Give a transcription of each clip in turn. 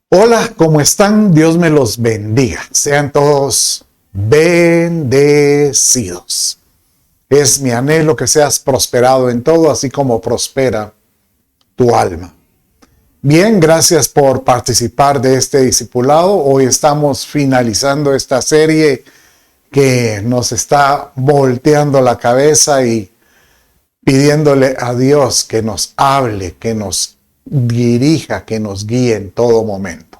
Hola, ¿cómo están? Dios me los bendiga. Sean todos bendecidos. Es mi anhelo que seas prosperado en todo, así como prospera tu alma. Bien, gracias por participar de este discipulado. Hoy estamos finalizando esta serie que nos está volteando la cabeza y pidiéndole a Dios que nos hable, que nos dirija, que nos guíe en todo momento.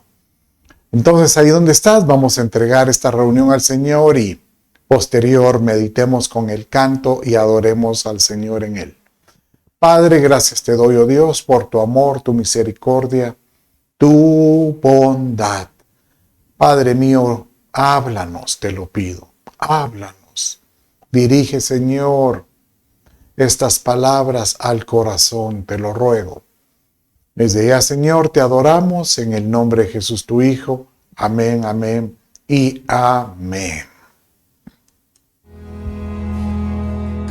Entonces, ahí donde estás, vamos a entregar esta reunión al Señor y posterior meditemos con el canto y adoremos al Señor en él. Padre, gracias te doy, oh Dios, por tu amor, tu misericordia, tu bondad. Padre mío, háblanos, te lo pido, háblanos. Dirige, Señor, estas palabras al corazón, te lo ruego. Desde ya, Señor, te adoramos en el nombre de Jesús, tu Hijo. Amén, amén y amén.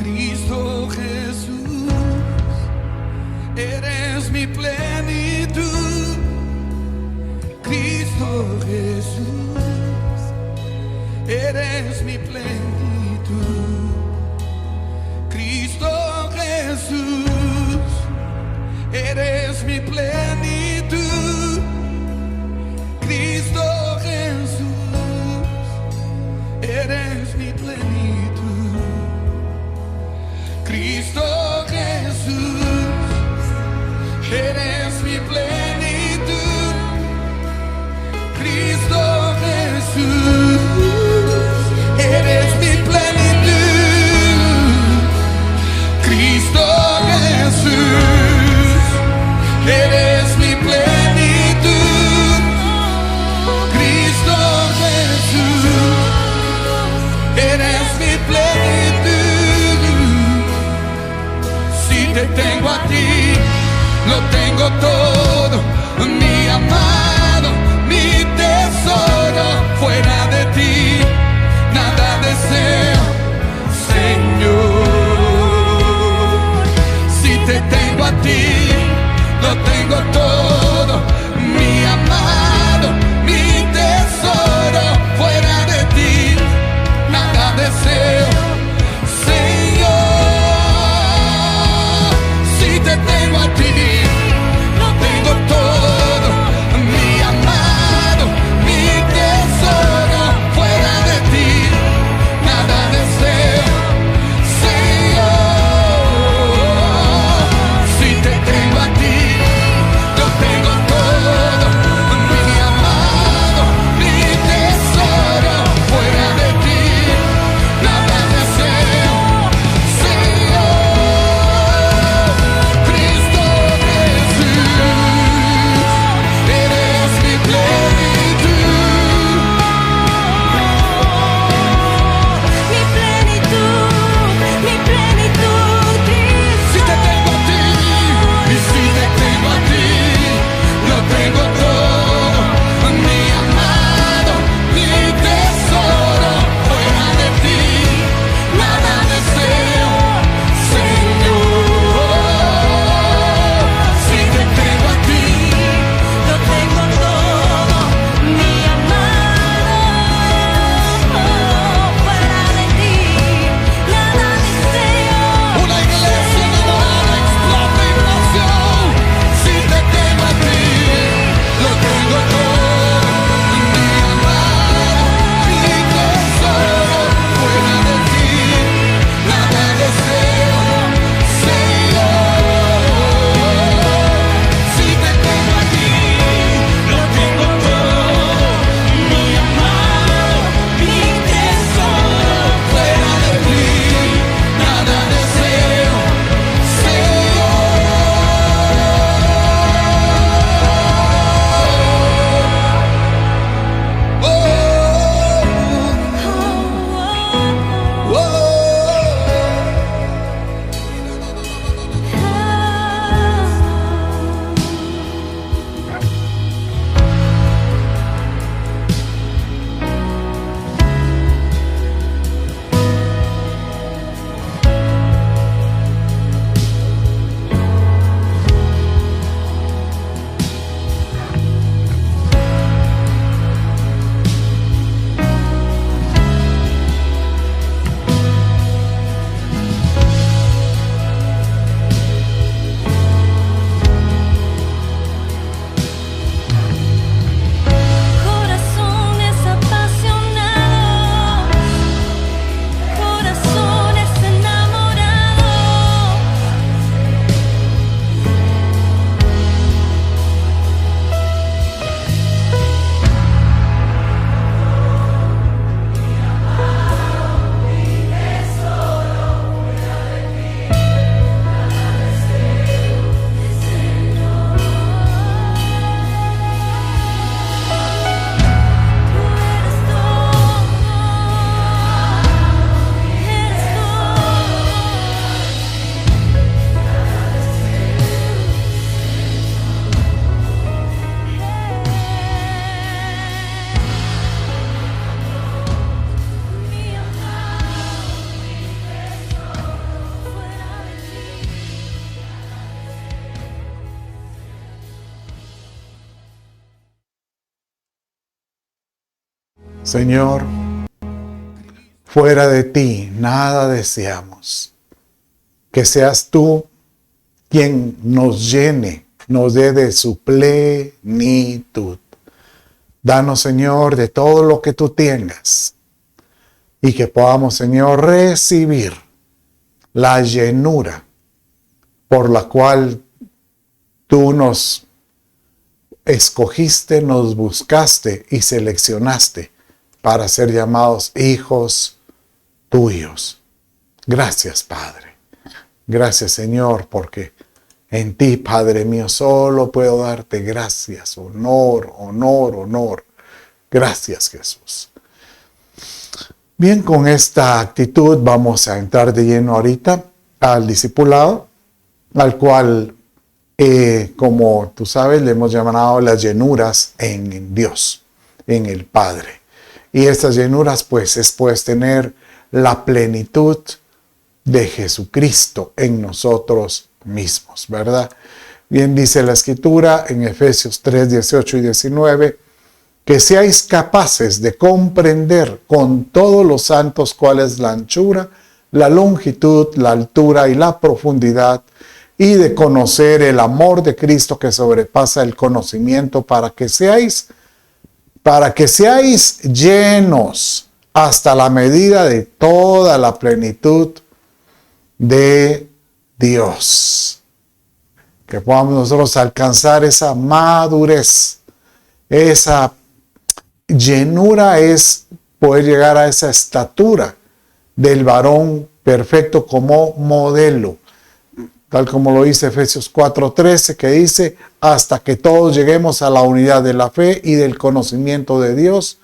Cristo Jesús, eres mi plenitud. Cristo Jesús, eres mi plenitud. Cristo Jesús, eres mi plenitud. Cristo Jesús, eres mi plenitud. Cristo Jesús, eres mi plenitud. Cristo Jesús, eres mi plenitud. Cristo Jesús, eres mi plenitud. Cristo Jesús, eres mi plenitud. Si te tengo a ti, lo tengo todo, mi amado, mi tesoro. Fuera de ti, nada deseo, Señor. Si te tengo a ti, lo tengo todo, mi amado, mi tesoro. Fuera de ti, nada deseo, Señor. Si te tengo a ti, lo tengo todo, mi amado, mi tesoro. Fuera de ti, nada deseo, Señor. Si te tengo a ti, lo tengo Señor, fuera de ti nada deseamos. Que seas tú quien nos llene, nos dé de su plenitud. Danos, Señor, de todo lo que tú tengas y que podamos, Señor, recibir la llenura por la cual tú nos escogiste, nos buscaste y seleccionaste para ser llamados hijos tuyos. Gracias, Padre. Gracias, Señor, porque en ti, Padre mío, solo puedo darte gracias, honor, honor, honor. Gracias, Jesús. Bien, con esta actitud vamos a entrar de lleno ahorita al discipulado, al cual, como tú sabes, le hemos llamado las llenuras en Dios, en el Padre. Y estas llenuras, pues, es tener la plenitud de Jesucristo en nosotros mismos, ¿verdad? Bien dice la Escritura en Efesios 3, 18 y 19, que seáis capaces de comprender con todos los santos cuál es la anchura, la longitud, la altura y la profundidad, y de conocer el amor de Cristo que sobrepasa el conocimiento, para que seáis llenos hasta la medida de toda la plenitud de Dios. Que podamos nosotros alcanzar esa madurez, esa llenura, es poder llegar a esa estatura del varón perfecto como modelo. Tal como lo dice Efesios 4:13, que dice, hasta que todos lleguemos a la unidad de la fe y del conocimiento de Dios,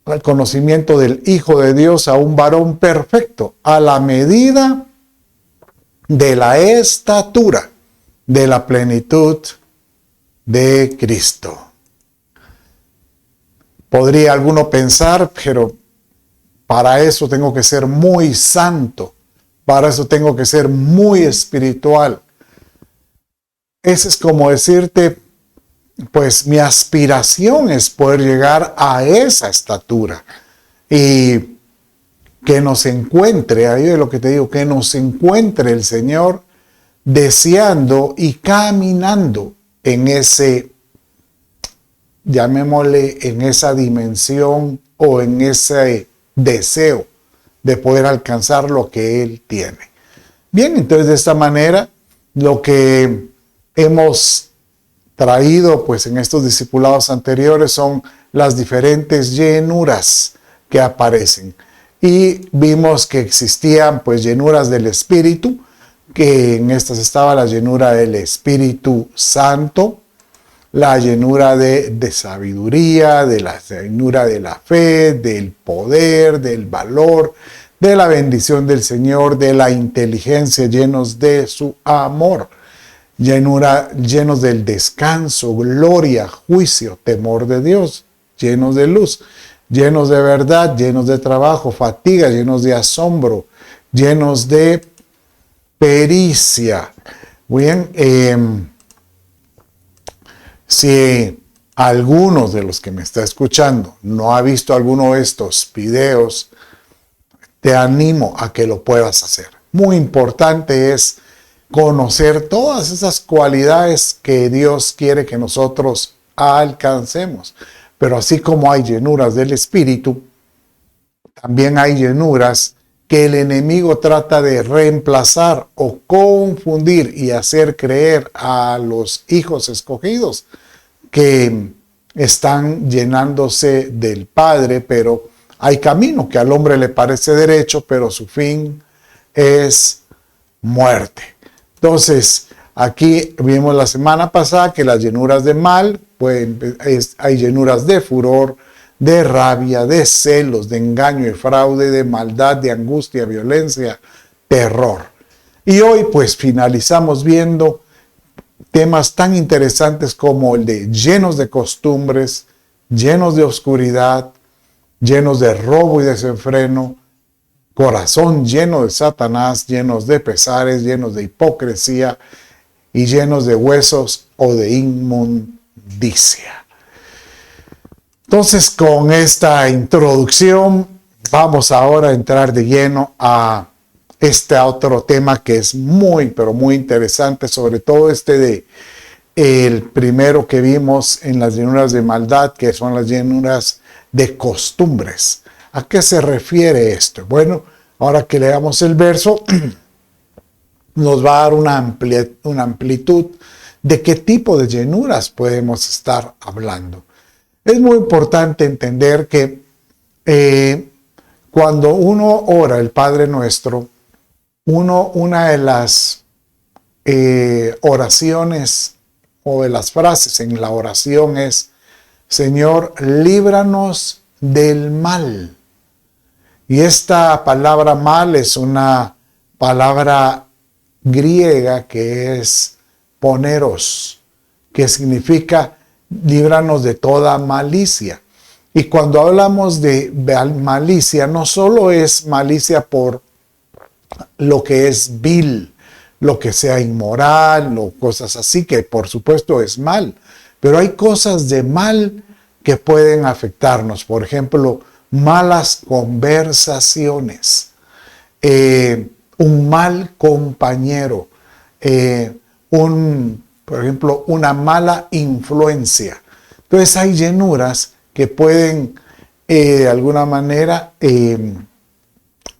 al conocimiento del Hijo de Dios, a un varón perfecto, a la medida de la estatura de la plenitud de Cristo. Podría alguno pensar, pero para eso tengo que ser muy santo, para eso tengo que ser muy espiritual. Ese es como decirte, pues mi aspiración es poder llegar a esa estatura y que nos encuentre, ahí es lo que te digo, que nos encuentre el Señor deseando y caminando en ese, llamémosle, en esa dimensión o en ese deseo de poder alcanzar lo que Él tiene. Bien, entonces de esta manera lo que hemos traído pues en estos discipulados anteriores son las diferentes llenuras que aparecen. Y vimos que existían pues llenuras del Espíritu, que en estas estaba la llenura del Espíritu Santo, la llenura de sabiduría, de la llenura de la fe, del poder, del valor, de la bendición del Señor, de la inteligencia, llenos de su amor, llenos del descanso, gloria, juicio, temor de Dios, llenos de luz, llenos de verdad, llenos de trabajo, fatiga, llenos de asombro, llenos de pericia. Bien, si algunos de los que me está escuchando no ha visto alguno de estos videos, te animo a que lo puedas hacer. Muy importante es conocer todas esas cualidades que Dios quiere que nosotros alcancemos. Pero así como hay llenuras del Espíritu, también hay llenuras que el enemigo trata de reemplazar o confundir y hacer creer a los hijos escogidos que están llenándose del Padre, pero hay camino que al hombre le parece derecho, pero su fin es muerte. Entonces, aquí vimos la semana pasada que las llenuras de mal, pues hay llenuras de furor, de rabia, de celos, de engaño y fraude, de maldad, de angustia, violencia, terror. Y hoy pues finalizamos viendo temas tan interesantes como el de llenos de costumbres, llenos de oscuridad, llenos de robo y desenfreno, corazón lleno de Satanás, llenos de pesares, llenos de hipocresía y llenos de huesos o de inmundicia. Entonces, con esta introducción, vamos ahora a entrar de lleno a este otro tema que es muy, pero muy interesante, sobre todo el primero que vimos en las llenuras de maldad, que son las llenuras de costumbres. ¿A qué se refiere esto? Bueno, ahora que leamos el verso, nos va a dar una amplitud de qué tipo de llenuras podemos estar hablando. Es muy importante entender que cuando uno ora el Padre Nuestro, una de las oraciones o de las frases en la oración es: Señor, líbranos del mal. Y esta palabra mal es una palabra griega que es poneros, que significa líbranos de toda malicia. Y cuando hablamos de malicia, no solo es malicia por lo que es vil, lo que sea inmoral o cosas así, que por supuesto es mal, pero hay cosas de mal que pueden afectarnos. Por ejemplo, malas conversaciones, un mal compañero, por ejemplo, una mala influencia. Entonces hay llenuras que pueden de alguna manera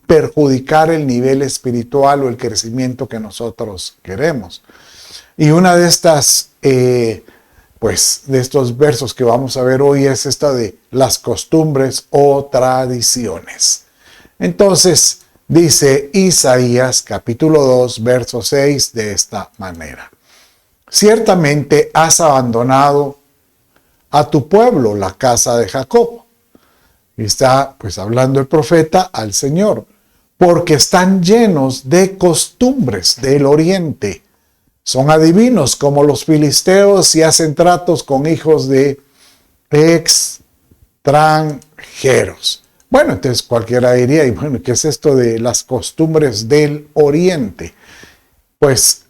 perjudicar el nivel espiritual o el crecimiento que nosotros queremos. Y una de estas, de estos versos que vamos a ver hoy es esta de las costumbres o tradiciones. Entonces, dice Isaías capítulo 2, verso 6 de esta manera: ciertamente has abandonado a tu pueblo, la casa de Jacob. Y está pues hablando el profeta al Señor, porque están llenos de costumbres del oriente. Son adivinos como los filisteos y hacen tratos con hijos de extranjeros. Bueno, entonces cualquiera diría, y bueno, ¿qué es esto de las costumbres del oriente? Pues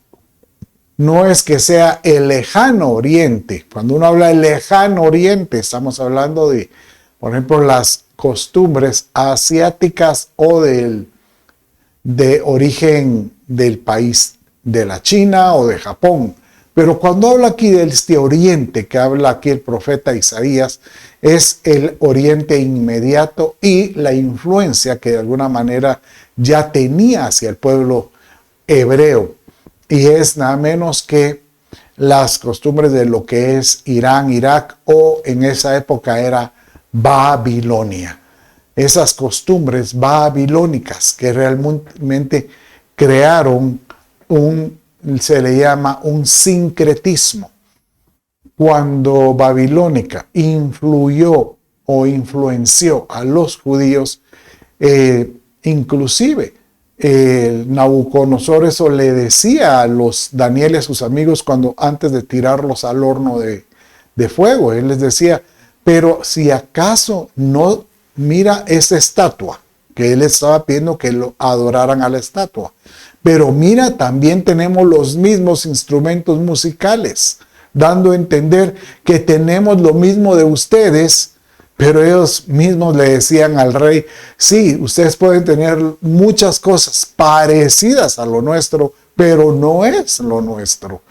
no es que sea el lejano oriente. Cuando uno habla del lejano oriente, estamos hablando de, por ejemplo, las costumbres asiáticas o de origen del país de la China o de Japón. Pero cuando habla aquí de este oriente que habla aquí el profeta Isaías, es el oriente inmediato y la influencia que de alguna manera ya tenía hacia el pueblo hebreo. Y es nada menos que las costumbres de lo que es Irán, Irak, o en esa época era Babilonia. Esas costumbres babilónicas que realmente crearon se le llama un sincretismo. Cuando Babilónica influyó o influenció a los judíos, inclusive Nabucodonosor eso le decía a los Daniel y a sus amigos cuando antes de tirarlos al horno de fuego, él les decía: pero si acaso no mira esa estatua, que él estaba pidiendo que lo adoraran a la estatua, pero mira, también tenemos los mismos instrumentos musicales, dando a entender que tenemos lo mismo de ustedes. Pero ellos mismos le decían al rey: sí, ustedes pueden tener muchas cosas parecidas a lo nuestro, pero no es lo nuestro.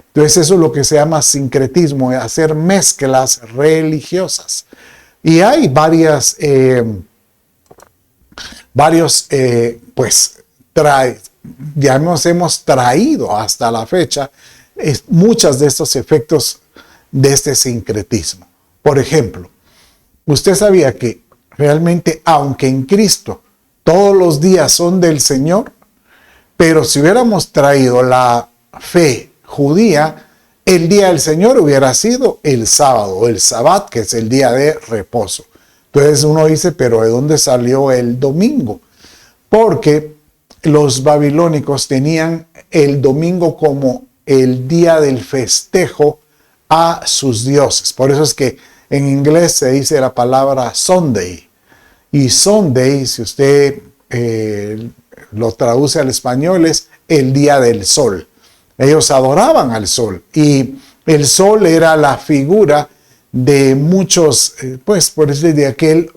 Entonces eso es lo que se llama sincretismo, hacer mezclas religiosas. Y hay ya nos hemos traído hasta la fecha muchos de estos efectos de este sincretismo. Por ejemplo, usted sabía que realmente, aunque en Cristo todos los días son del Señor, pero si hubiéramos traído la fe judía, el día del Señor hubiera sido el sábado, o el Sabbat, que es el día de reposo. Entonces uno dice, pero ¿de dónde salió el domingo? Porque los babilónicos tenían el domingo como el día del festejo a sus dioses. Por eso es que en inglés se dice la palabra Sunday. Y Sunday, si usted lo traduce al español, es el día del sol. Ellos adoraban al sol. Y el sol era la figura de muchos, pues por eso de aquel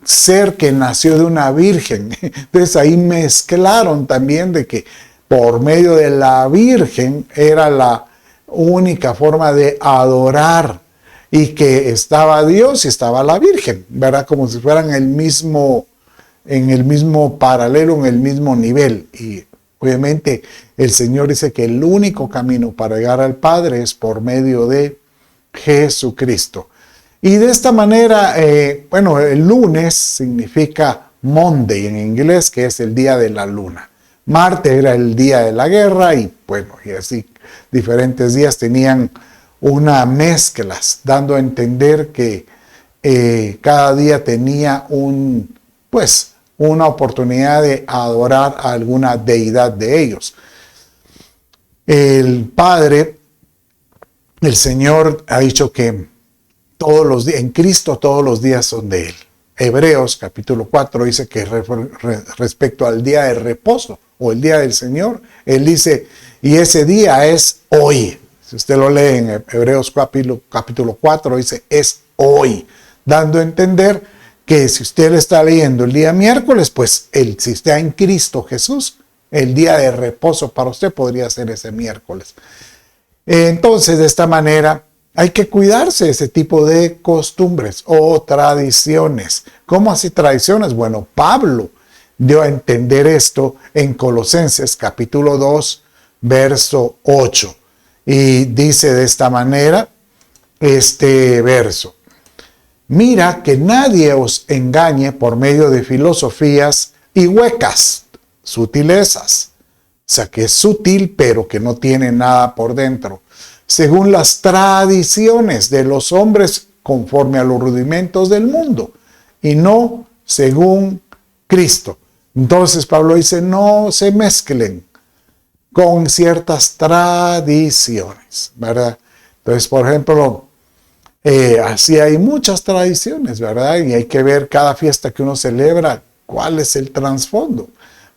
ser que nació de una virgen. Entonces ahí mezclaron también de que por medio de la virgen era la única forma de adorar, y que estaba Dios y estaba la virgen, ¿verdad? Como si fueran en el mismo paralelo, en el mismo nivel. Y obviamente el Señor dice que el único camino para llegar al Padre es por medio de Jesucristo. Y de esta manera, bueno, el lunes significa Monday en inglés, que es el día de la luna. Marte era el día de la guerra, y bueno, y así diferentes días tenían una mezclas, dando a entender que cada día tenía una oportunidad de adorar a alguna deidad de ellos. El Padre, el Señor, ha dicho que todos los días, en Cristo todos los días son de Él. Hebreos capítulo 4 dice que respecto al día de reposo o el día del Señor, Él dice, y ese día es hoy. Si usted lo lee en Hebreos capítulo 4, dice, es hoy, dando a entender que si usted le está leyendo el día miércoles, pues si está en Cristo Jesús, el día de reposo para usted podría ser ese miércoles. Entonces, de esta manera, hay que cuidarse de ese tipo de costumbres o tradiciones. ¿Cómo así tradiciones? Bueno, Pablo dio a entender esto en Colosenses capítulo 2, verso 8. Y dice de esta manera este verso: mira que nadie os engañe por medio de filosofías y huecas sutilezas. O sea, que es sutil, pero que no tiene nada por dentro. Según las tradiciones de los hombres, conforme a los rudimentos del mundo, y no según Cristo. Entonces Pablo dice, no se mezclen con ciertas tradiciones, ¿verdad? Entonces, por ejemplo, así hay muchas tradiciones, ¿verdad? Y hay que ver cada fiesta que uno celebra, cuál es el trasfondo.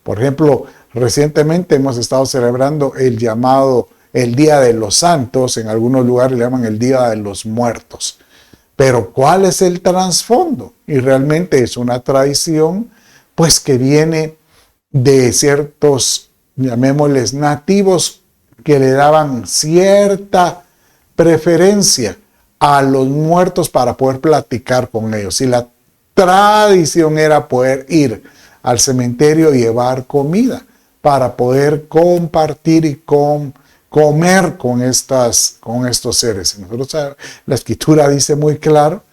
Por ejemplo, recientemente hemos estado celebrando el Día de los Santos, en algunos lugares le llaman el Día de los Muertos. Pero ¿cuál es el trasfondo? Y realmente es una tradición, pues, que viene de ciertos, llamémosles, nativos, que le daban cierta preferencia a los muertos para poder platicar con ellos. Y la tradición era poder ir al cementerio y llevar comida para poder compartir y comer con estos seres. Nosotros, la Escritura dice muy claro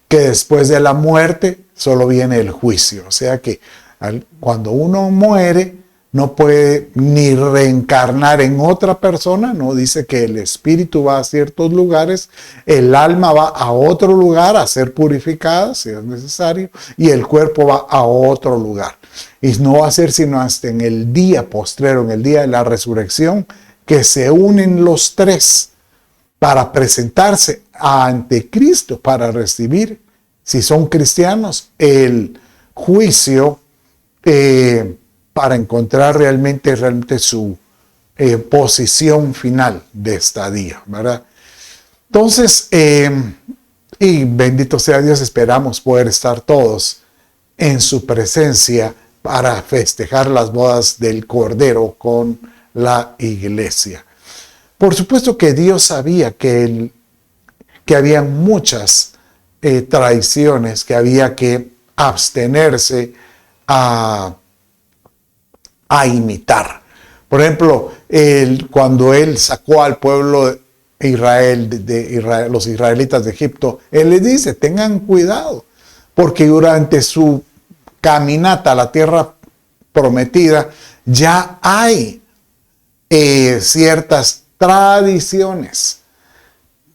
que después de la muerte solo viene el juicio. O sea que cuando uno muere, no puede ni reencarnar en otra persona, no, dice que el espíritu va a ciertos lugares, el alma va a otro lugar a ser purificada, si es necesario, y el cuerpo va a otro lugar. Y no va a ser sino hasta en el día postrero, en el día de la resurrección, que se unen los tres para presentarse ante Cristo, para recibir, si son cristianos, el juicio, para encontrar realmente su posición final de estadía, ¿verdad? Entonces, y bendito sea Dios, esperamos poder estar todos en su presencia para festejar las bodas del Cordero con la iglesia. Por supuesto que Dios sabía que había muchas tradiciones que había que abstenerse a imitar. Por ejemplo, cuando él sacó al pueblo de Israel, los israelitas de Egipto, él les dice, tengan cuidado, porque durante su caminata a la tierra prometida ya hay ciertas tradiciones,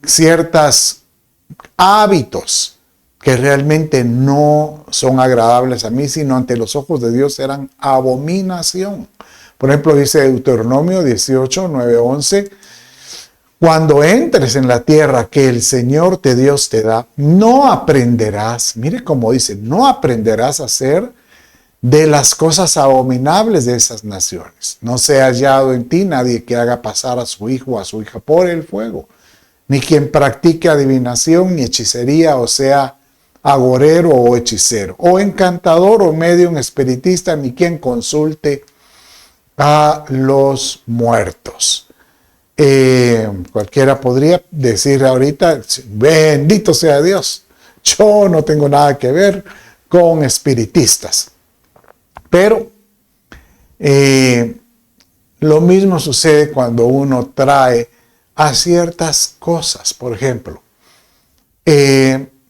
ciertos hábitos que realmente no son agradables a mí, sino ante los ojos de Dios eran abominación. Por ejemplo, dice Deuteronomio 18, 9, 11, cuando entres en la tierra que el Señor Dios te da, no aprenderás, mire cómo dice, no aprenderás a hacer de las cosas abominables de esas naciones. No sea hallado en ti nadie que haga pasar a su hijo o a su hija por el fuego. ni quien practique adivinación, ni hechicería, o sea, agorero o hechicero, o encantador o medium espiritista, ni quien consulte a los muertos. Cualquiera podría decir ahorita, bendito sea Dios, yo no tengo nada que ver con espiritistas. Pero lo mismo sucede cuando uno trae a ciertas cosas. Por ejemplo,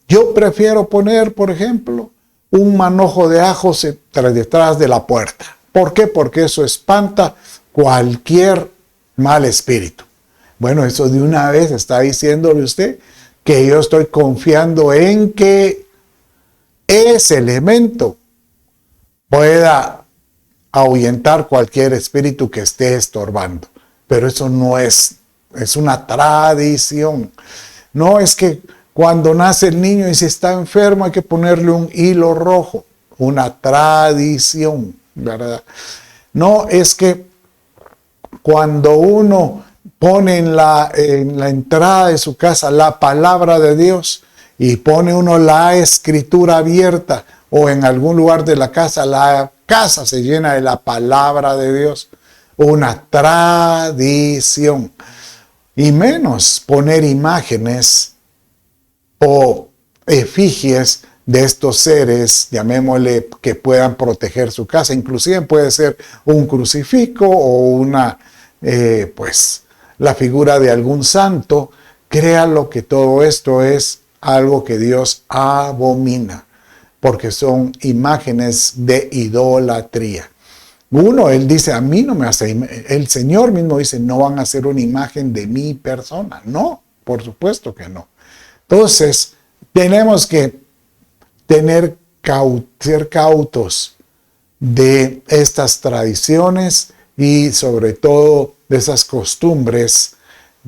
yo prefiero poner, por ejemplo, un manojo de ajos detrás de la puerta. ¿Por qué? Porque eso espanta cualquier mal espíritu. Bueno, eso de una vez está diciéndole usted que yo estoy confiando en que ese elemento pueda ahuyentar cualquier espíritu que esté estorbando. Pero eso no es una tradición. No es que cuando nace el niño y si está enfermo hay que ponerle un hilo rojo. Una tradición, ¿verdad? No es que cuando uno pone en la entrada de su casa la palabra de Dios y pone uno la escritura abierta o en algún lugar de la casa se llena de la palabra de Dios. Una tradición. Y menos poner imágenes o efigies de estos seres, llamémosle, que puedan proteger su casa. Inclusive puede ser un crucifijo o una, la figura de algún santo. Créanlo que todo esto es algo que Dios abomina, porque son imágenes de idolatría. Él dice, a mí no me hace, el Señor mismo dice, no van a hacer una imagen de mi persona. No, por supuesto que no. Entonces, tenemos que ser cautos de estas tradiciones y sobre todo de esas costumbres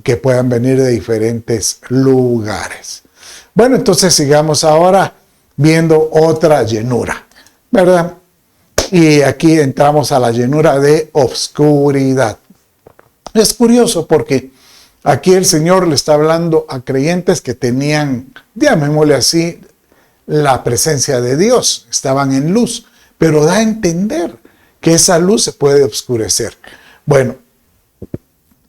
que puedan venir de diferentes lugares. Bueno, entonces sigamos ahora viendo otra llenura, ¿verdad? Y aquí entramos a la llenura de obscuridad. Es curioso porque aquí el Señor le está hablando a creyentes que tenían, llamémosle así, la presencia de Dios, estaban en luz, pero da a entender que esa luz se puede obscurecer. Bueno,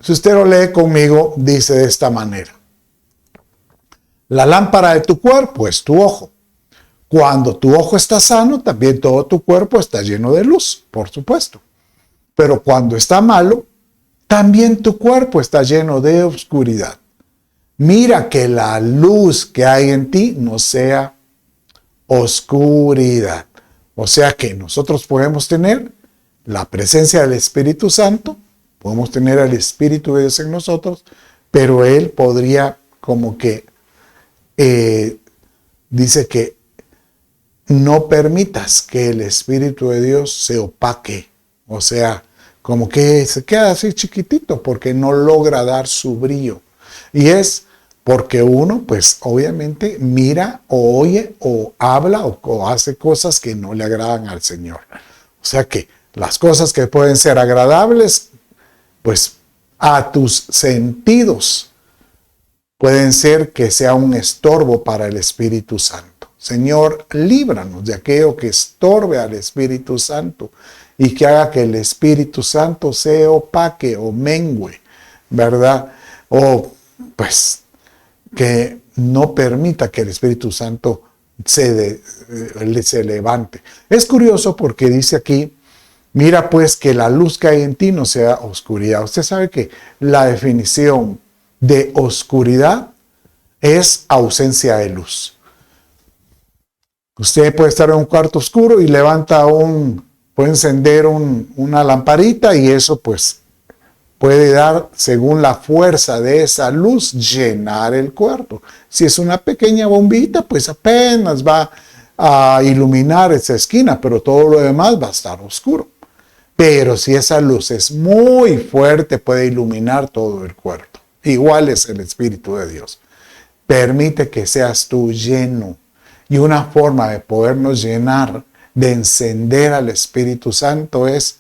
si usted lo lee conmigo, dice de esta manera: la lámpara de tu cuerpo es tu ojo. Cuando tu ojo está sano, también todo tu cuerpo está lleno de luz, por supuesto. Pero cuando está malo, también tu cuerpo está lleno de oscuridad. Mira que la luz que hay en ti no sea oscuridad. O sea que nosotros podemos tener la presencia del Espíritu Santo, podemos tener al Espíritu de Dios en nosotros, pero Él podría como que, dice que no permitas que el Espíritu de Dios se opaque, o sea, como que se queda así chiquitito porque no logra dar su brillo. Y es porque uno, pues obviamente mira o oye o habla o hace cosas que no le agradan al Señor. O sea que las cosas que pueden ser agradables, pues a tus sentidos, pueden ser que sea un estorbo para el Espíritu Santo. Señor, líbranos de aquello que estorbe al Espíritu Santo y que haga que el Espíritu Santo se opaque o mengüe, ¿verdad? O pues que no permita que el Espíritu Santo se levante. Es curioso porque dice aquí, mira pues que la luz que hay en ti no sea oscuridad. Usted sabe que la definición de oscuridad es ausencia de luz. Usted puede estar en un cuarto oscuro y puede encender una lamparita y eso pues puede dar, según la fuerza de esa luz, llenar el cuarto. Si es una pequeña bombita, pues apenas va a iluminar esa esquina, pero todo lo demás va a estar oscuro. Pero si esa luz es muy fuerte, puede iluminar todo el cuarto. Igual es el Espíritu de Dios. Permite que seas tú lleno. Y una forma de podernos llenar, de encender al Espíritu Santo es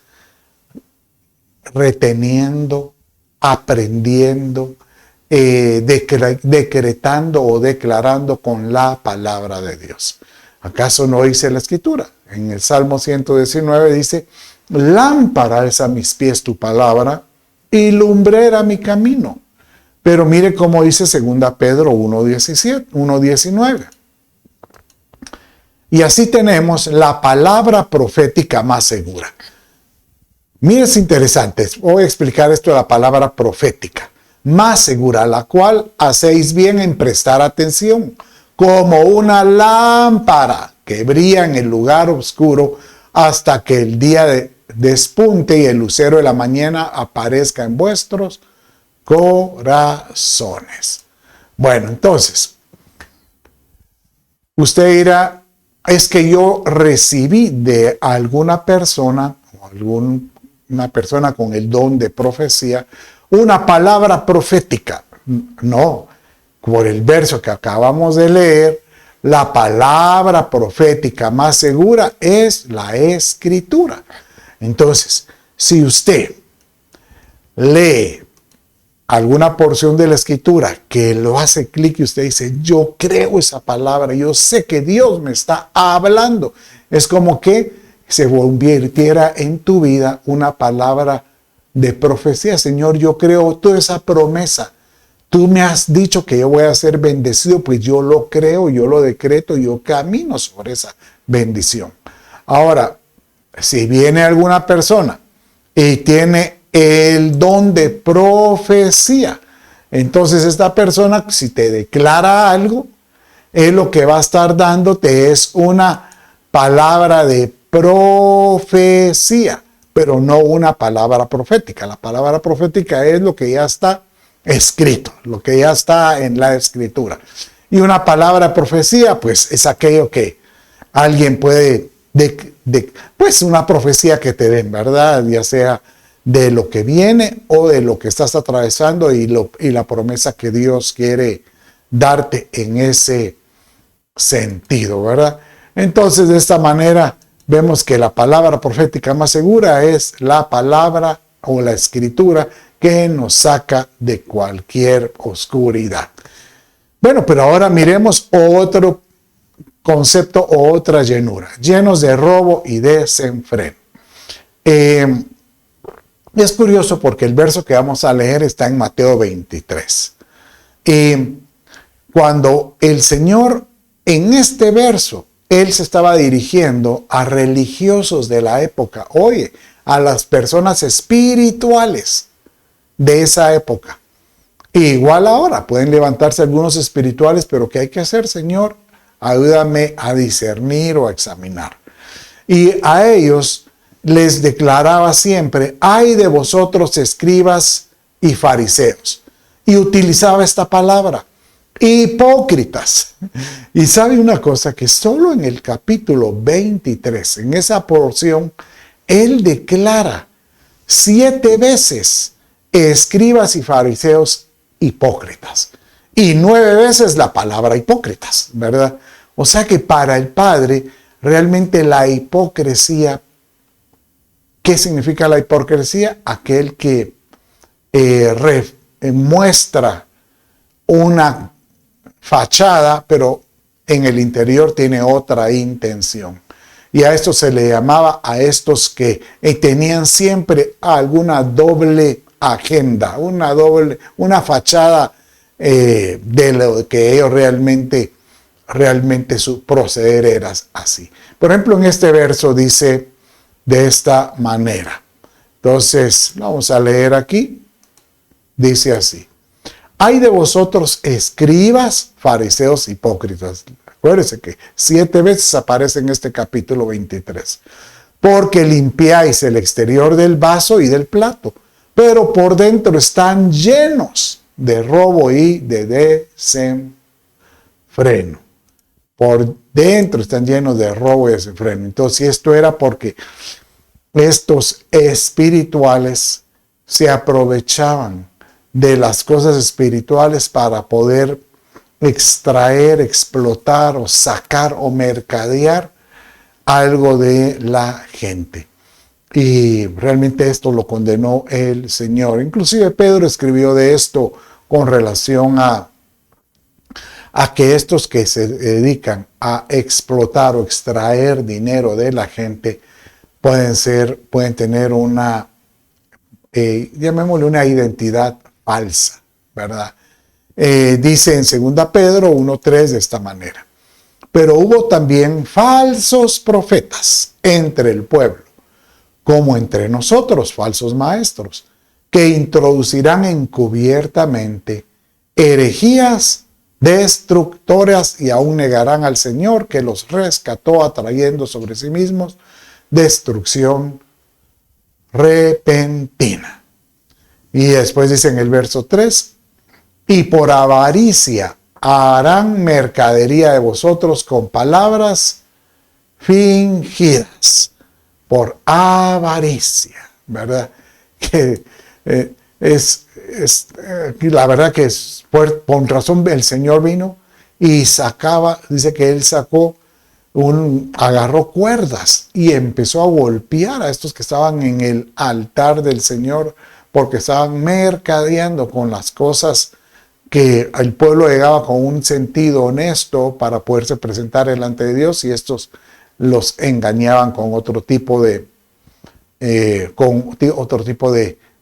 reteniendo, aprendiendo, decretando o declarando con la palabra de Dios. ¿Acaso no dice la Escritura? En el Salmo 119 dice, lámpara es a mis pies tu palabra y lumbrera mi camino. Pero mire cómo dice 2 Pedro 1:19. Y así tenemos la palabra profética más segura. Mire, es interesante. Voy a explicar esto de la palabra profética. Más segura, la cual hacéis bien en prestar atención, como una lámpara que brilla en el lugar oscuro hasta que el día despunte y el lucero de la mañana aparezca en vuestros corazones. Bueno, entonces, usted dirá, es que yo recibí de alguna persona, o una persona con el don de profecía, una palabra profética. No, por el verso que acabamos de leer, la palabra profética más segura es la Escritura. Entonces, si usted lee alguna porción de la Escritura que lo hace clic y usted dice, yo creo esa palabra, yo sé que Dios me está hablando, es como que se convirtiera en tu vida una palabra de profecía. Señor, yo creo toda esa promesa. Tú me has dicho que yo voy a ser bendecido, pues yo lo creo, yo lo decreto, yo camino sobre esa bendición. Ahora, si viene alguna persona y tiene el don de profecía, entonces esta persona, si te declara algo, es lo que va a estar dándote es una palabra de profecía, pero no una palabra profética. La palabra profética es lo que ya está escrito, lo que ya está en la Escritura. Y una palabra de profecía, pues es aquello que alguien puede, pues una profecía que te den, ¿verdad? Ya sea de lo que viene o de lo que estás atravesando y la promesa que Dios quiere darte en ese sentido, ¿verdad? Entonces, de esta manera, vemos que la palabra profética más segura es la palabra o la Escritura que nos saca de cualquier oscuridad. Bueno, pero ahora miremos otro concepto o otra llenura, llenos de robo y desenfreno. Es curioso porque el verso que vamos a leer está en Mateo 23. Cuando el Señor, en este verso, Él se estaba dirigiendo a religiosos de la época, oye, a las personas espirituales de esa época. Igual ahora pueden levantarse algunos espirituales, pero ¿qué hay que hacer, Señor? Ayúdame a discernir o a examinar. Y a ellos les declaraba siempre, ay de vosotros escribas y fariseos. Y utilizaba esta palabra, hipócritas. Y sabe una cosa, que solo en el capítulo 23, en esa porción, él declara 7 veces escribas y fariseos hipócritas. Y 9 veces la palabra hipócritas, ¿verdad? O sea que para el Padre, realmente la hipocresía, ¿qué significa la hipocresía? Aquel que muestra una fachada, pero en el interior tiene otra intención. Y a esto se le llamaba a estos que tenían siempre alguna doble agenda, una fachada de lo que ellos realmente su proceder era así. Por ejemplo, en este verso dice de esta manera. Entonces, vamos a leer aquí. Dice así. Ay de vosotros escribas, fariseos, hipócritas. Acuérdense que 7 veces aparece en este capítulo 23. Porque limpiáis el exterior del vaso y del plato, pero por dentro están llenos de robo y de desenfreno. Por dentro están llenos de robo y desenfreno. Entonces, esto era porque estos espirituales se aprovechaban de las cosas espirituales para poder extraer, explotar o sacar o mercadear algo de la gente. Y realmente esto lo condenó el Señor. Inclusive Pedro escribió de esto con relación a que estos que se dedican a explotar o extraer dinero de la gente pueden tener una, llamémosle una identidad falsa, ¿verdad? Dice en 2 Pedro 1:3 de esta manera: pero hubo también falsos profetas entre el pueblo, como entre nosotros, falsos maestros, que introducirán encubiertamente herejías destructoras y aún negarán al Señor que los rescató, atrayendo sobre sí mismos destrucción repentina. Y después dice en el verso 3: y por avaricia harán mercadería de vosotros con palabras fingidas. Por avaricia, ¿verdad? Que la verdad que es fuerte. Por razón el Señor vino y dice que Él agarró cuerdas y empezó a golpear a estos que estaban en el altar del Señor, porque estaban mercadeando con las cosas que el pueblo llegaba con un sentido honesto para poderse presentar delante de Dios, y estos los engañaban con otro tipo de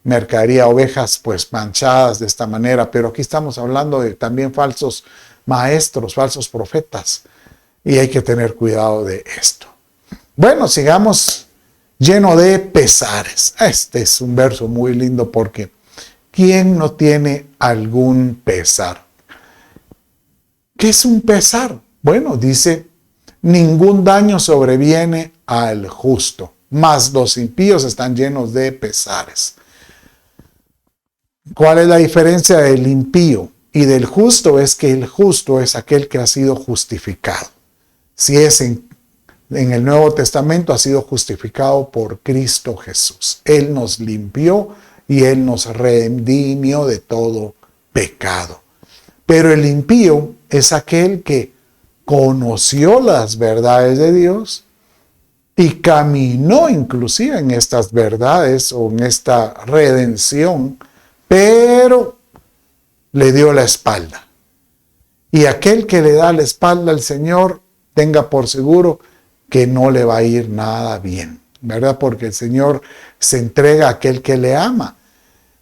mercadería, ovejas pues manchadas de esta manera. Pero aquí estamos hablando de también falsos maestros, falsos profetas, y hay que tener cuidado de esto. Bueno, sigamos. Lleno de pesares. Este es un verso muy lindo, porque ¿quién no tiene algún pesar? ¿Qué es un pesar? Bueno, dice: ningún daño sobreviene al justo, mas los impíos están llenos de pesares. ¿Cuál es la diferencia del impío y del justo? Es que el justo es aquel que ha sido justificado. Si es en el Nuevo Testamento, ha sido justificado por Cristo Jesús. Él nos limpió y Él nos redimió de todo pecado. Pero el impío es aquel que conoció las verdades de Dios y caminó inclusive en estas verdades o en esta redención, pero le dio la espalda. Y aquel que le da la espalda al Señor, tenga por seguro que no le va a ir nada bien, ¿verdad? Porque el Señor se entrega a aquel que le ama.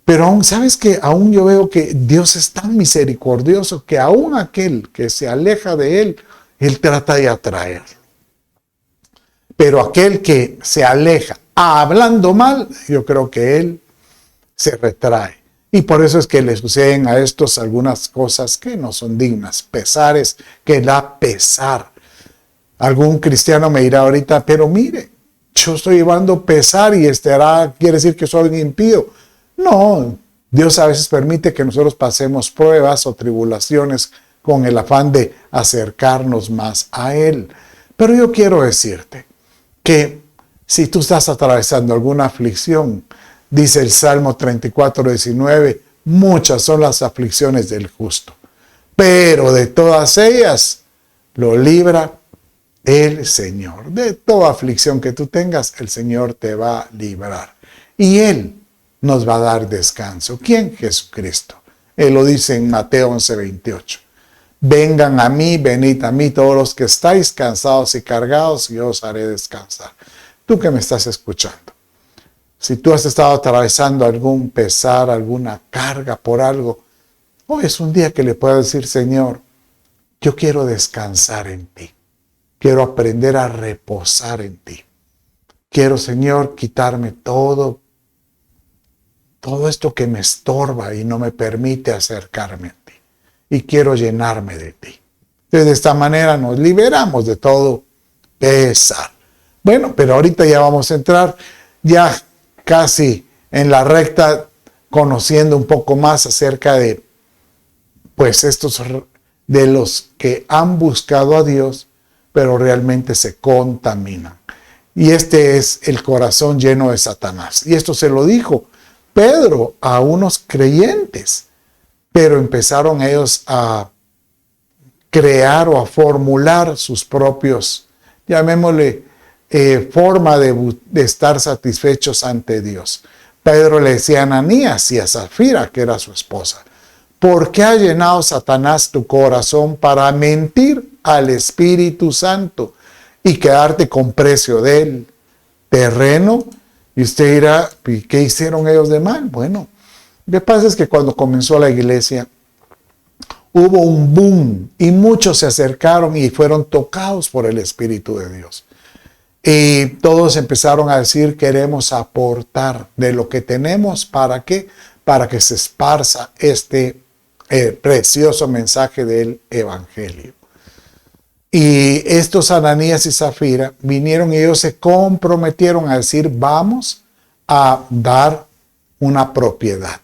Pero aún, ¿sabes qué? Aún yo veo que Dios es tan misericordioso que aún aquel que se aleja de Él, Él trata de atraer. Pero aquel que se aleja hablando mal, yo creo que Él se retrae. Y por eso es que le suceden a estos algunas cosas que no son dignas, pesares que da pesar. Algún cristiano me dirá ahorita: pero mire, yo estoy llevando pesar y quiere decir que soy impío. No, Dios a veces permite que nosotros pasemos pruebas o tribulaciones con el afán de acercarnos más a Él. Pero yo quiero decirte que si tú estás atravesando alguna aflicción, dice el Salmo 34:19, muchas son las aflicciones del justo, pero de todas ellas lo libra el Señor. De toda aflicción que tú tengas, el Señor te va a librar. Y Él nos va a dar descanso. ¿Quién? Jesucristo. Él lo dice en Mateo 11:28. Vengan a mí, venid a mí todos los que estáis cansados y cargados, y yo os haré descansar. Tú que me estás escuchando, si tú has estado atravesando algún pesar, alguna carga por algo, hoy es un día que le puedes decir: Señor, yo quiero descansar en ti. Quiero aprender a reposar en ti. Quiero, Señor, quitarme todo esto que me estorba y no me permite acercarme a ti. Y quiero llenarme de ti. Entonces, de esta manera nos liberamos de todo pesar. Bueno, pero ahorita ya vamos a entrar ya casi en la recta, conociendo un poco más acerca de, pues, de los que han buscado a Dios, pero realmente se contaminan. Y este es el corazón lleno de Satanás. Y esto se lo dijo Pedro a unos creyentes, pero empezaron ellos a crear o a formular sus propios, llamémosle, forma de estar satisfechos ante Dios. Pedro le decía a Ananías y a Zafira, que era su esposa: ¿Por qué ha llenado Satanás tu corazón para mentir al Espíritu Santo y quedarte con precio del terreno? Y usted dirá, ¿y qué hicieron ellos de mal? Bueno, lo que pasa es que cuando comenzó la iglesia, hubo un boom y muchos se acercaron y fueron tocados por el Espíritu de Dios. Y todos empezaron a decir, queremos aportar de lo que tenemos. ¿Para qué? Para que se esparza este precioso mensaje del Evangelio. Y estos Ananías y Zafira vinieron y ellos se comprometieron a decir, vamos a dar una propiedad.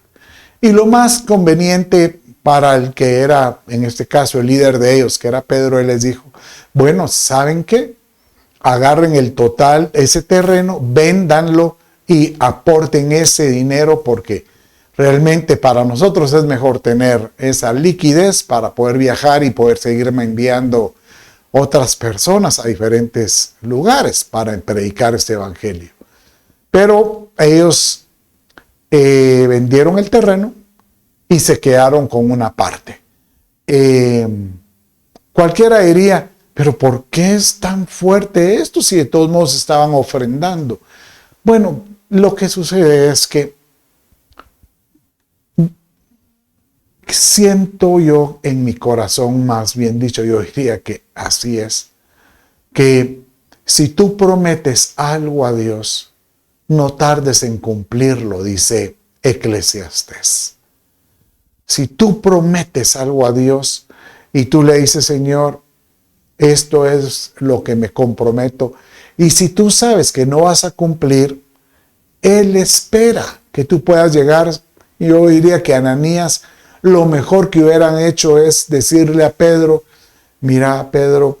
Y lo más conveniente para el que era, en este caso, el líder de ellos, que era Pedro, él les dijo, bueno, ¿saben qué? Agarren el total, ese terreno, véndanlo y aporten ese dinero porque realmente para nosotros es mejor tener esa liquidez para poder viajar y poder seguirme enviando otras personas a diferentes lugares para predicar este evangelio. Pero ellos vendieron el terreno y se quedaron con una parte. Cualquiera diría, pero ¿por qué es tan fuerte esto si de todos modos estaban ofrendando? Bueno, lo que sucede es que siento yo en mi corazón, más bien dicho, yo diría que así es, que si tú prometes algo a Dios, no tardes en cumplirlo, dice Eclesiastés. Si tú prometes algo a Dios y tú le dices, Señor, esto es lo que me comprometo, y si tú sabes que no vas a cumplir, Él espera que tú puedas llegar. Yo diría que Ananías, lo mejor que hubieran hecho es decirle a Pedro, mira Pedro,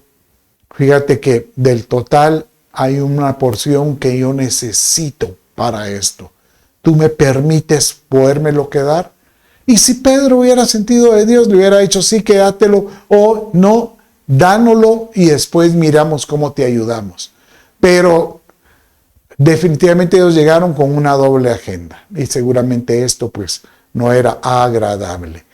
fíjate que del total hay una porción que yo necesito para esto. ¿Tú me permites podérmelo quedar? Y si Pedro hubiera sentido de Dios, le hubiera dicho, sí, quédatelo, o no, dánoslo y después miramos cómo te ayudamos. Pero definitivamente ellos llegaron con una doble agenda y seguramente esto pues no era agradable.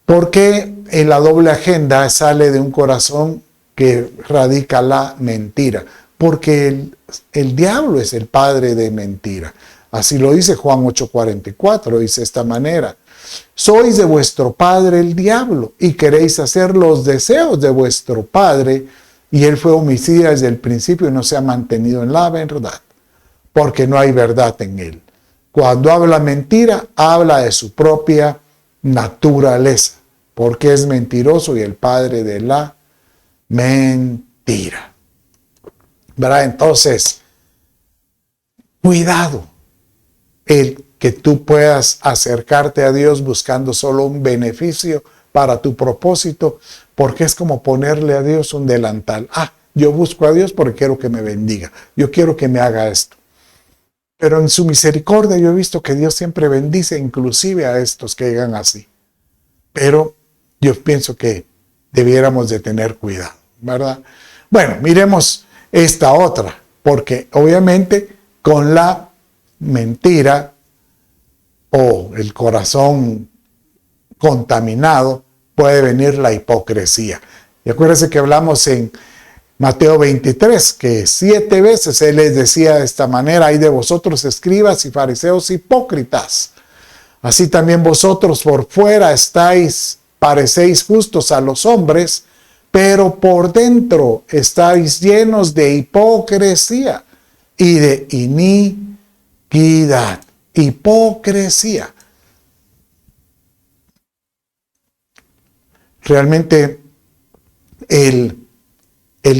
Porque en la doble agenda sale de un corazón que radica la mentira. Porque el diablo es el padre de mentira. Así lo dice Juan 8:44, dice de esta manera. Sois de vuestro padre el diablo y queréis hacer los deseos de vuestro padre, y él fue homicida desde el principio y no se ha mantenido en la verdad, porque no hay verdad en él. Cuando habla mentira, habla de su propia naturaleza, porque es mentiroso y el padre de la mentira. ¿Verdad? Entonces, cuidado el que tú puedas acercarte a Dios buscando solo un beneficio para tu propósito, porque es como ponerle a Dios un delantal. Yo busco a Dios porque quiero que me bendiga, yo quiero que me haga esto. Pero en su misericordia yo he visto que Dios siempre bendice inclusive a estos que llegan así. Pero yo pienso que debiéramos de tener cuidado, ¿verdad? Bueno, miremos esta otra, porque obviamente con la mentira o el corazón contaminado puede venir la hipocresía. Y acuérdense que hablamos en Mateo 23, que 7 veces Él les decía de esta manera, hay de vosotros escribas y fariseos hipócritas. Así también vosotros por fuera parecéis justos a los hombres, pero por dentro estáis llenos de hipocresía y de iniquidad. Hipocresía. Realmente el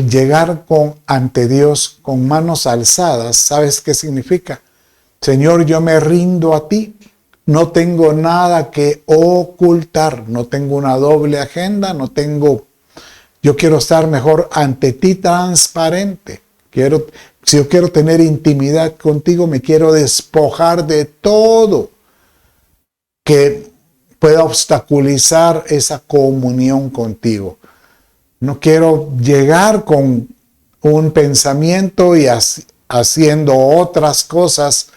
llegar ante Dios con manos alzadas, ¿sabes qué significa? Señor, yo me rindo a ti. No tengo nada que ocultar. No tengo una doble agenda. Yo quiero estar mejor ante ti transparente. Si yo quiero tener intimidad contigo, me quiero despojar de todo que pueda obstaculizar esa comunión contigo. No quiero llegar con un pensamiento y haciendo otras cosas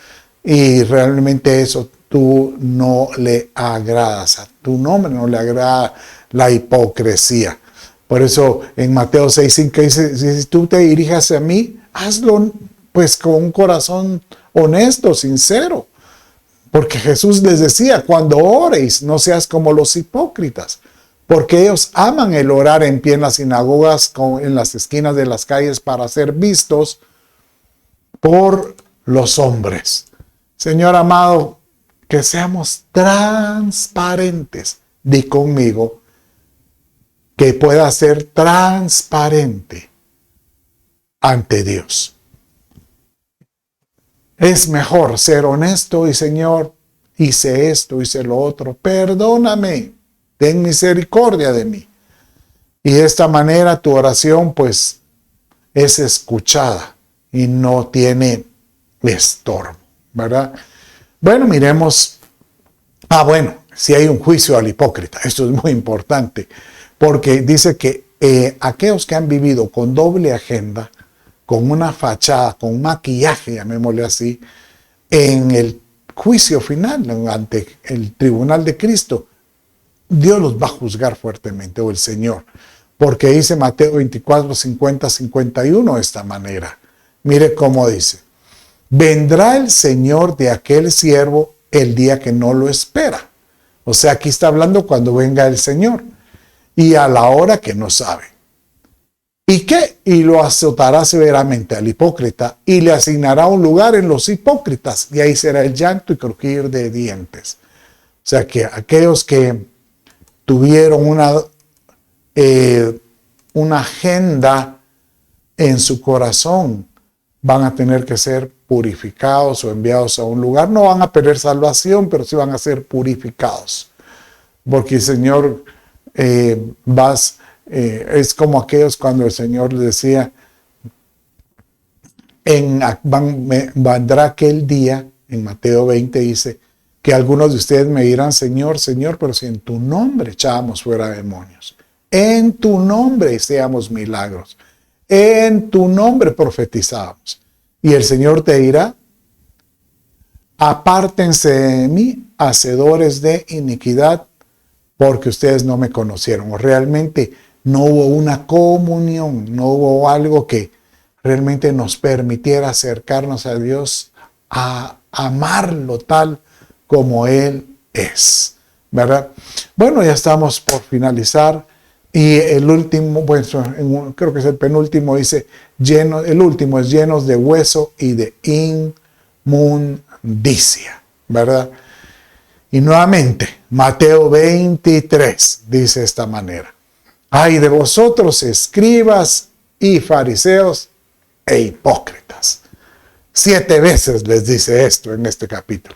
y realmente eso tú no le agradas, a tu nombre no le agrada la hipocresía. Por eso en Mateo 6:5 dice, si tú te diriges a mí, hazlo pues con un corazón honesto, sincero. Porque Jesús les decía, cuando oréis, no seas como los hipócritas, porque ellos aman el orar en pie en las sinagogas, en las esquinas de las calles para ser vistos por los hombres. Señor amado, que seamos transparentes. Di conmigo, que pueda ser transparente ante Dios. Es mejor ser honesto y Señor, hice esto, hice lo otro, perdóname, ten misericordia de mí. Y de esta manera tu oración pues es escuchada y no tiene estorbo, ¿verdad? Bueno, miremos, si hay un juicio al hipócrita, esto es muy importante, porque dice que aquellos que han vivido con doble agenda, con una fachada, con maquillaje, llamémosle así, en el juicio final, ante el tribunal de Cristo, Dios los va a juzgar fuertemente, o el Señor. Porque dice Mateo 24, 50, 51 de esta manera. Mire cómo dice. Vendrá el Señor de aquel siervo el día que no lo espera. O sea, aquí está hablando cuando venga el Señor. Y a la hora que no sabe. ¿Y qué? Y lo azotará severamente al hipócrita y le asignará un lugar en los hipócritas. Y ahí será el llanto y crujir de dientes. O sea que aquellos que tuvieron una agenda en su corazón van a tener que ser purificados o enviados a un lugar. No van a perder salvación, pero sí van a ser purificados. Porque el Señor es como aquellos cuando el Señor les decía, vendrá aquel día, en Mateo 20 dice, que algunos de ustedes me dirán, Señor, Señor, pero si en tu nombre echábamos fuera demonios, en tu nombre hacíamos milagros, en tu nombre profetizábamos. Y el Señor te dirá, apártense de mí, hacedores de iniquidad, porque ustedes no me conocieron. O realmente no hubo una comunión, no hubo algo que realmente nos permitiera acercarnos a Dios, a amarlo tal como Él es, ¿verdad? Bueno, ya estamos por finalizar. Y el último, bueno, creo que es el penúltimo, dice, el último es llenos de hueso y de inmundicia, ¿verdad? Y nuevamente, Mateo 23 dice de esta manera. Ay de vosotros, escribas y fariseos e hipócritas. 7 veces les dice esto en este capítulo.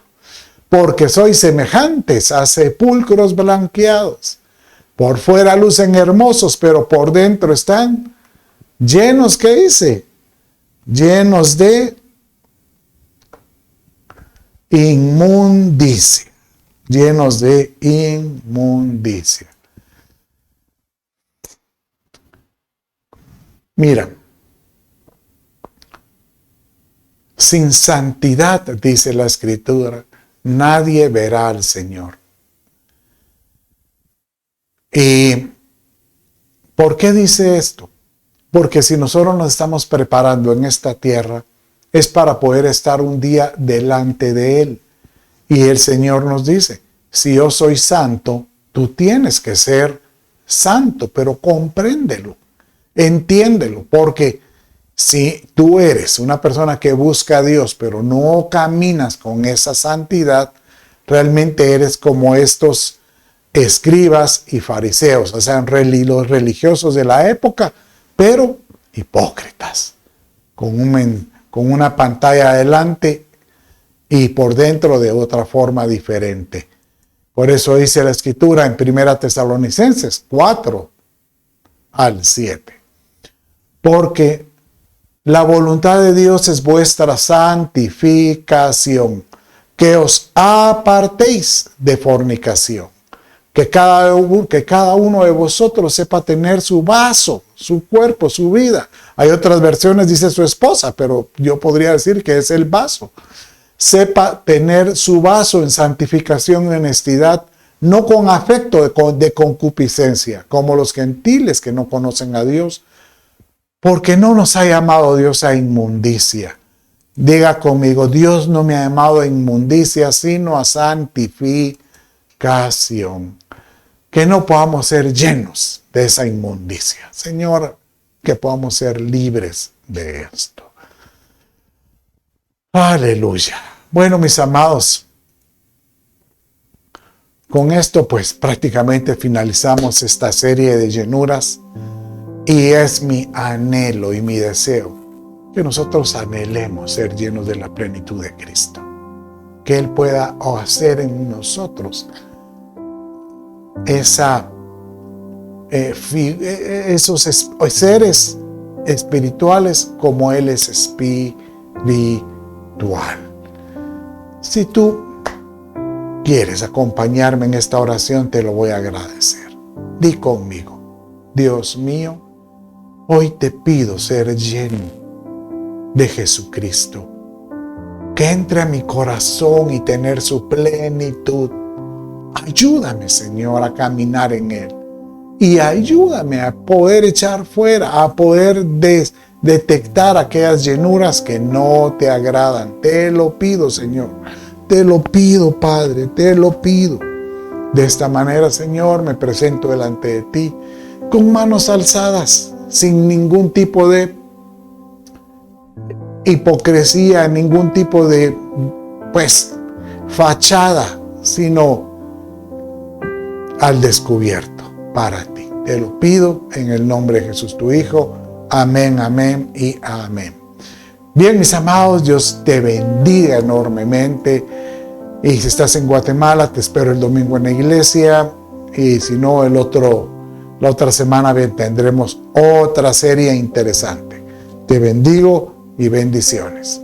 Porque sois semejantes a sepulcros blanqueados. Por fuera lucen hermosos, pero por dentro están llenos, ¿qué dice? Llenos de inmundicia. Llenos de inmundicia. Mira, sin santidad, dice la Escritura, nadie verá al Señor. ¿Y por qué dice esto? Porque si nosotros nos estamos preparando en esta tierra, es para poder estar un día delante de Él. Y el Señor nos dice, si yo soy santo, tú tienes que ser santo, pero compréndelo, entiéndelo, porque si tú eres una persona que busca a Dios, pero no caminas con esa santidad, realmente eres como estos escribas y fariseos, o sea, los religiosos de la época, pero hipócritas, con una pantalla adelante y por dentro de otra forma diferente. Por eso dice la Escritura en 1 Tesalonicenses 4 al 7. Porque la voluntad de Dios es vuestra santificación, que os apartéis de fornicación. Que cada uno de vosotros sepa tener su vaso, su cuerpo, su vida. Hay otras versiones, dice su esposa, pero yo podría decir que es el vaso. sepa tener su vaso en santificación y honestidad, no con afecto de concupiscencia, como los gentiles que no conocen a Dios, porque no nos ha llamado Dios a inmundicia. Diga conmigo, Dios no me ha llamado a inmundicia, sino a santificación. Que no podamos ser llenos de esa inmundicia. Señor, que podamos ser libres de esto. Aleluya. Bueno, mis amados, con esto pues prácticamente finalizamos esta serie de llenuras. Y es mi anhelo y mi deseo que nosotros anhelemos ser llenos de la plenitud de Cristo. Que Él pueda hacer en nosotros esos seres espirituales como Él es espiritual. Si tú quieres acompañarme en esta oración, te lo voy a agradecer. Di conmigo, Dios mío, hoy te pido ser lleno de Jesucristo, que entre a mi corazón y tener su plenitud. Ayúdame, Señor, a caminar en Él y ayúdame a poder echar fuera, a poder detectar aquellas llenuras que no te agradan. Te lo pido, Señor, te lo pido, Padre, te lo pido. De esta manera, Señor, me presento delante de ti con manos alzadas, sin ningún tipo de hipocresía, ningún tipo de, fachada, sino al descubierto para ti. Te lo pido en el nombre de Jesús, tu Hijo. Amén, amén y amén. Bien, mis amados, Dios te bendiga enormemente. Y si estás en Guatemala, te espero el domingo en la iglesia. Y si no, la otra semana tendremos otra serie interesante. Te bendigo y bendiciones.